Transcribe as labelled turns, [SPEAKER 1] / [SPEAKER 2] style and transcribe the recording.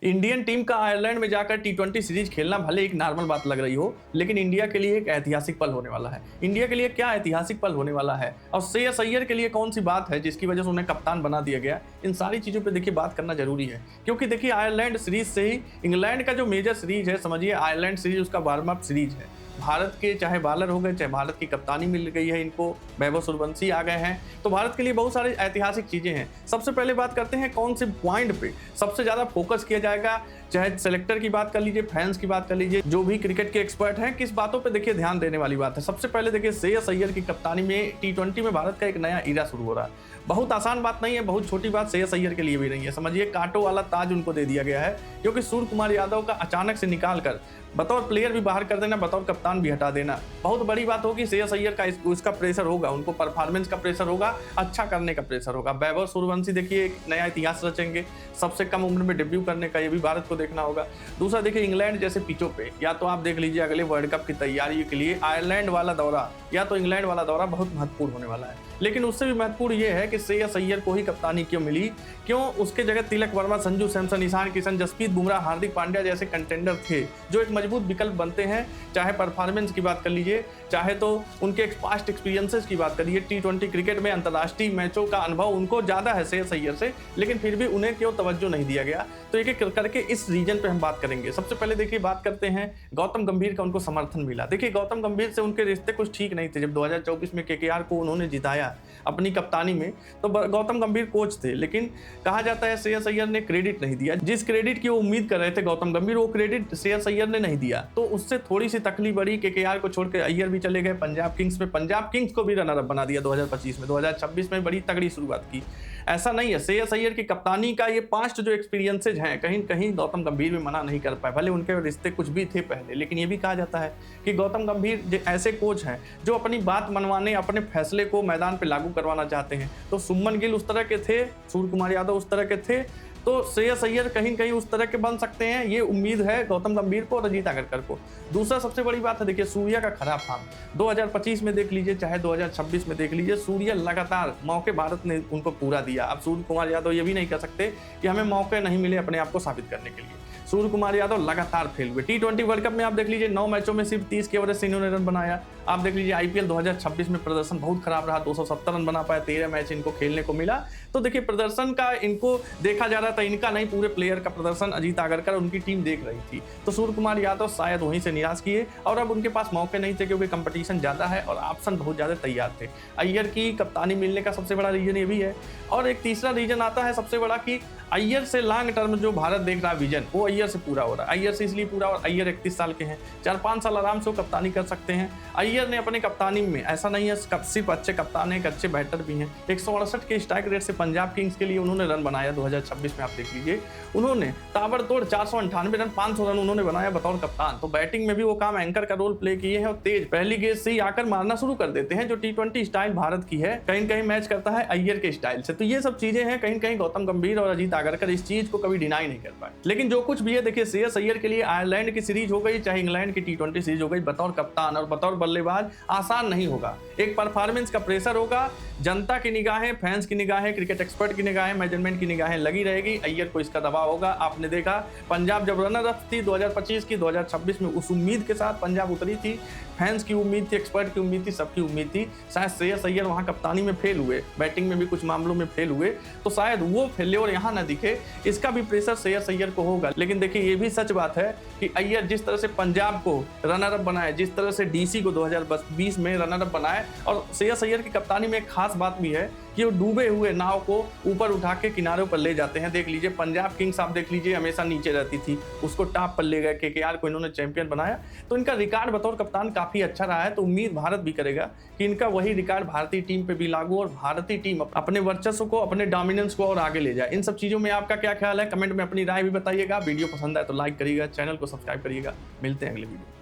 [SPEAKER 1] Indian team का Ireland में जाकर टी20 सीरीज खेलना भले एक नॉर्मल बात लग रही हो, लेकिन इंडिया के लिए एक ऐतिहासिक पल होने वाला है। इंडिया के लिए क्या ऐतिहासिक पल होने वाला है और श्रेयस अय्यर के लिए कौन सी बात है जिसकी वजह से उन्हें कप्तान बना दिया गया, इन सारी चीज़ों पे देखिए बात करना जरूरी है। क्योंकि देखिए आयरलैंड सीरीज से ही इंग्लैंड का जो मेजर सीरीज है, समझिए आयरलैंड सीरीज उसका वार्म अप सीरीज है। भारत के चाहे बॉलर हो गए, चाहे भारत की कप्तानी मिल गई है इनको, वैभव सूर्यवंशी आ गए हैं, तो भारत के लिए बहुत सारी ऐतिहासिक चीज़ें हैं। सबसे पहले बात करते हैं कौन से पॉइंट पे सबसे ज़्यादा फोकस किया जाएगा, चाहे सेलेक्टर की बात कर लीजिए, फैंस की बात कर लीजिए, जो भी क्रिकेट के एक्सपर्ट हैं, किस बातों पे देखिए ध्यान देने वाली बात है। सबसे पहले देखिए श्रेयस अय्यर की कप्तानी में टी20 में भारत का एक नया ईरा शुरू हो रहा है। बहुत आसान बात नहीं है, बहुत छोटी बात श्रेयस अय्यर के लिए भी नहीं है। समझिए कांटों वाला ताज उनको दे दिया गया है, क्योंकि सूर्य कुमार यादव का अचानक से निकाल कर बतौर प्लेयर भी बाहर कर देना, बतौर कप्तान भी हटा देना बहुत बड़ी बात होगी। श्रेयस अय्यर का उसका प्रेशर होगा, उनको परफॉर्मेंस का प्रेशर होगा, अच्छा करने का प्रेशर होगा। वैभव सूर्यवंशी देखिए एक नया इतिहास रचेंगे, सबसे कम उम्र में डेब्यू करने का, ये भी भारत को देखना होगा। दूसरा देखिए इंग्लैंड जैसे पिचों पे या तो आप देख लीजिए अगले वर्ल्ड कप की तैयारी के लिए आयरलैंड वाला दौरा या तो इंग्लैंड वाला दौरा बहुत महत्वपूर्ण होने वाला है। लेकिन उससे भी महत्वपूर्ण ये है कि श्रेयस अय्यर को ही कप्तानी क्यों मिली, क्यों उसके जगह तिलक वर्मा, संजू सैमसन, ईशान किशन, जसप्रीत बुमराह, हार्दिक पांड्या जैसे कंटेंडर थे जो एक मजबूत विकल्प बनते हैं। चाहे परफॉर्मेंस की बात कर लीजिए, चाहे तो उनके पास्ट एक्सपीरियंसेस की बात करिए, टी20 क्रिकेट में अंतर्राष्ट्रीय मैचों का अनुभव उनको ज़्यादा है श्रेयस अय्यर से, लेकिन फिर भी उन्हें क्यों तवज्जो नहीं दिया गया। तो एक एक करके इस रीजन पे हम बात करेंगे। सबसे पहले देखिए बात करते हैं गौतम गंभीर का, उनको समर्थन मिला। देखिए गौतम गंभीर से उनके रिश्ते कुछ ठीक नहीं थे। जब 2024 में केकेआर को उन्होंने जिताया अपनी कप्तानी में, तो गौतम गंभीर कोच थे, लेकिन कहा जाता है श्रेयस अय्यर ने क्रेडिट नहीं दिया। जिस क्रेडिट की वो उम्मीद कर रहे थे गौतम गंभीर, वो क्रेडिट श्रेयस अय्यर ने नहीं दिया, तो उससे थोड़ी सी तकलीफ बढ़ी। केकेआर को छोड़कर अय्यर भी चले गए पंजाब किंग्स में, पंजाब किंग्स को भी रनर अप बना दिया 2025 में। 2026 में बड़ी तगड़ी शुरुआत की। ऐसा नहीं है, श्रेयस अय्यर की कप्तानी का ये पास्ट जो एक्सपीरियंसेज हैं, कहीं कहीं गौतम गंभीर भी मना नहीं कर पाए। भले उनके रिश्ते कुछ भी थे पहले, लेकिन ये भी कहा जाता है कि गौतम गंभीर ऐसे कोच हैं जो अपनी बात मनवाने, अपने फैसले को मैदान पर लागू करवाना चाहते हैं। तो सुमन गिल उस तरह के थे, सूर्य कुमार यादव उस तरह के थे, तो श्रेयस अय्यर कहीं कहीं उस तरह के बन सकते हैं। ये उम्मीद है गौतम गंभीर को और अजीत आगरकर को। दूसरा सबसे बड़ी बात है देखिए सूर्या का खराब फॉर्म, 2025 में देख लीजिए चाहे 2026 में देख लीजिए, सूर्या लगातार मौके भारत ने उनको पूरा दिया। अब सूर्य कुमार यादव ये भी नहीं कह सकते कि हमें मौके नहीं मिले अपने आप को साबित करने के लिए। सूर्य कुमार यादव लगातार फेल हुए। टी20 वर्ल्ड कप में आप देख लीजिए 9 मैचों में सिर्फ 30 के एवरेज से इन्होंने रन बनाया। आप देख लीजिए आईपीएल 2026 में प्रदर्शन बहुत खराब रहा, 270 रन बना पाया, 13 मैच इनको खेलने को मिला। तो देखिए प्रदर्शन का इनको देखा जा रहा था, इनका नहीं पूरे प्लेयर का प्रदर्शन अजीत आगरकर उनकी टीम देख रही थी। तो सूर्य कुमार यादव शायद वहीं से निराश किए और अब उनके पास मौके नहीं थे, क्योंकि कंपटीशन ज़्यादा है और ऑप्शन बहुत ज़्यादा तैयार थे। अय्यर की कप्तानी मिलने का सबसे बड़ा रीजन ये भी है। और एक तीसरा रीजन आता है सबसे बड़ा कि अय्यर से लॉन्ग टर्म जो भारत देख रहा है विजन, वो अय्यर से पूरा हो रहा है। अय्यर से इसलिए पूरा, और अय्यर 31 साल के हैं, 4-5 साल आराम से वो कप्तानी कर सकते हैं। अय्यर ने अपने कप्तानी में, ऐसा नहीं है सिर्फ अच्छे कप्तान है, एक अच्छे बैटर भी हैं, 168 के स्ट्राइक रेट से पंजाब किंग्स के लिए उन्होंने रन बनाया 2026 में। आप देख लीजिए उन्होंने ताबड़तोड़ 498 रन, 500 रन उन्होंने बनाया बतौर कप्तान। तो बैटिंग में भी वो काम एंकर का रोल प्ले किए हैं और तेज पहली गेंद से ही आकर मारना शुरू कर देते हैं, जो टी20 स्टाइल भारत की है, कहीं कहीं मैच करता है अय्यर के स्टाइल से। तो ये सब चीजें हैं, कहीं कहीं गौतम गंभीर और अजीत आगरकर इस चीज को कभी डिनाई नहीं कर पाए। लेकिन जो कुछ भी है देखिए श्रेयस अय्यर के लिए आयरलैंड की सीरीज हो गई, चाहे इंग्लैंड की टी20 सीरीज हो गई, बतौर कप्तान और बतौर बल्लेबाज आसान नहीं होगा। एक परफॉर्मेंस का प्रेशर होगा, जनता की निगाहें, फैंस की निगाहें, क्रिकेट एक्सपर्ट की निगाहें, मैनेजमेंट की निगाहें लगी रहेगी। अय्यर को इसका दबाव होगा। आपने देखा पंजाब जब रनर अप थी 2025 की, 2026 में उस उम्मीद के साथ पंजाब उतरी थी। फैंस की उम्मीद थी, एक्सपर्ट की उम्मीद थी, सबकी उम्मीद थी। शायद श्रेयस अय्यर वहां कप्तानी में फेल हुए, बैटिंग में भी कुछ मामलों में फेल हुए, तो शायद वो फेल्योर यहाँ ना दिखे, इसका भी प्रेशर श्रेयस अय्यर को होगा। लेकिन देखिए ये भी सच बात है कि अय्यर जिस तरह से पंजाब को रनर अप बनाए, जिस तरह से डीसी को 2020 में रनर अप बनाए, और श्रेयस अय्यर की कप्तानी में एक खास बात भी है कि वो डूबे हुए नाव को ऊपर उठा के किनारों पर ले जाते हैं। देख लीजिए पंजाब किंग्स, आप देख लीजिए हमेशा नीचे रहती थी, उसको टॉप पर ले गए, केकेआर को इन्होंने चैंपियन बनाया। तो इनका रिकॉर्ड बतौर कप्तान काफी अच्छा रहा है। तो उम्मीद भारत भी करेगा कि इनका वही रिकॉर्ड भारतीय टीम पे भी लागू और भारतीय टीम अपने वर्चस्व को, अपने डोमिनेंस को और आगे ले जाए। इन सब चीजों में आपका क्या ख्याल है, कमेंट में अपनी राय भी बताइएगा। वीडियो पसंद आए तो लाइक करिएगा, चैनल को सब्सक्राइब करिएगा। मिलते हैं अगले वीडियो।